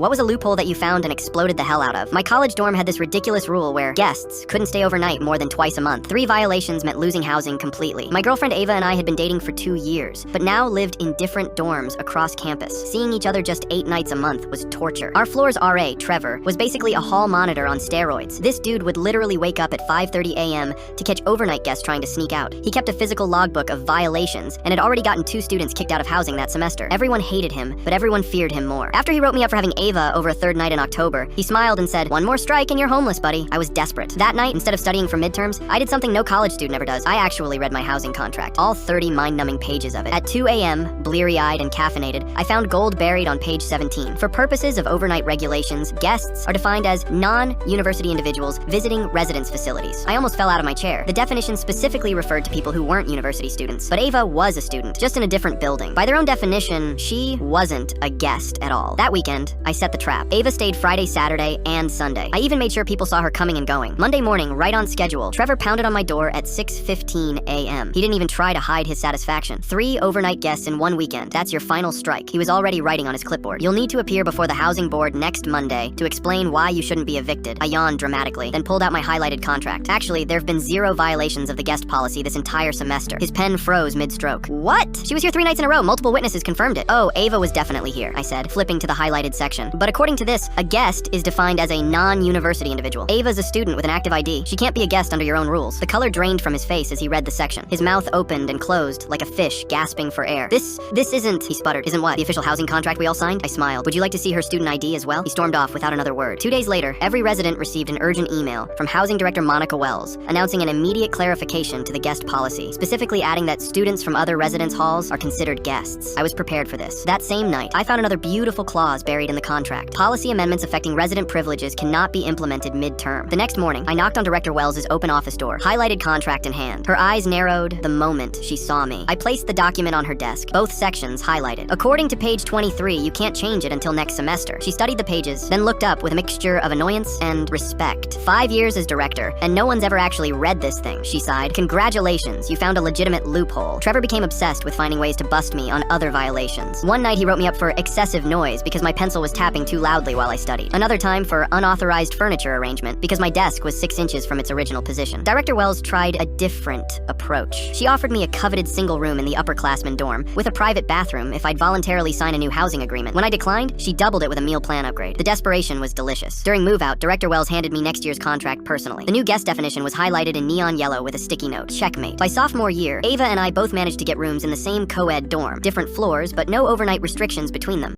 What was a loophole that you found and exploded the hell out of? My college dorm had this ridiculous rule where guests couldn't stay overnight more than twice a month. 3 violations meant losing housing completely. My girlfriend Ava and I had been dating for 2 years, but now lived in different dorms across campus. Seeing each other just 8 nights a month was torture. Our floor's RA, Trevor, was basically a hall monitor on steroids. This dude would literally wake up at 5:30 a.m. to catch overnight guests trying to sneak out. He kept a physical logbook of violations and had already gotten 2 students kicked out of housing that semester. Everyone hated him, but everyone feared him more. After he wrote me up for having Ava over a 3rd night in October, he smiled and said, "One more strike and you're homeless, buddy." I was desperate. That night, instead of studying for midterms, I did something no college student ever does. I actually read my housing contract, all 30 mind-numbing pages of it. At 2 a.m., bleary-eyed and caffeinated, I found gold buried on page 17. For purposes of overnight regulations, guests are defined as non-university individuals visiting residence facilities. I almost fell out of my chair. The definition specifically referred to people who weren't university students, but Ava was a student, just in a different building. By their own definition, she wasn't a guest at all. That weekend, I set the trap. Ava stayed Friday, Saturday, and Sunday. I even made sure people saw her coming and going. Monday morning, right on schedule, Trevor pounded on my door at 6:15 a.m. He didn't even try to hide his satisfaction. 3 overnight guests in 1 weekend. That's your final strike. He was already writing on his clipboard. "You'll need to appear before the housing board next Monday to explain why you shouldn't be evicted." I yawned dramatically, then pulled out my highlighted contract. Actually, there have been 0 violations of the guest policy this entire semester. His pen froze mid-stroke. "What? She was here 3 nights in a row. Multiple witnesses confirmed it." "Oh, Ava was definitely here," I said, flipping to the highlighted section. "But according to this, a guest is defined as a non-university individual. Ava's a student with an active ID. She can't be a guest under your own rules." The color drained from his face as he read the section. His mouth opened and closed like a fish gasping for air. This isn't," he sputtered. "Isn't what? The official housing contract we all signed?" I smiled. "Would you like to see her student ID as well?" He stormed off without another word. 2 days later, every resident received an urgent email from Housing Director Monica Wells announcing an immediate clarification to the guest policy, specifically adding that students from other residence halls are considered guests. I was prepared for this. That same night, I found another beautiful clause buried in the contract. Policy amendments affecting resident privileges cannot be implemented mid-term. The next morning, I knocked on Director Wells' open office door, highlighted contract in hand. Her eyes narrowed the moment she saw me. I placed the document on her desk, both sections highlighted. "According to page 23, you can't change it until next semester." She studied the pages, then looked up with a mixture of annoyance and respect. 5 years as director, and no one's ever actually read this thing, she sighed. "Congratulations, you found a legitimate loophole." Trevor became obsessed with finding ways to bust me on other violations. One night he wrote me up for excessive noise because my pencil was tapping too loudly while I studied. Another time for unauthorized furniture arrangement because my desk was 6 inches from its original position. Director Wells tried a different approach. She offered me a coveted single room in the upperclassmen dorm with a private bathroom if I'd voluntarily sign a new housing agreement. When I declined, she doubled it with a meal plan upgrade. The desperation was delicious. During move-out, Director Wells handed me next year's contract personally. The new guest definition was highlighted in neon yellow with a sticky note. Checkmate. By sophomore year, Ava and I both managed to get rooms in the same co-ed dorm. Different floors, but no overnight restrictions between them.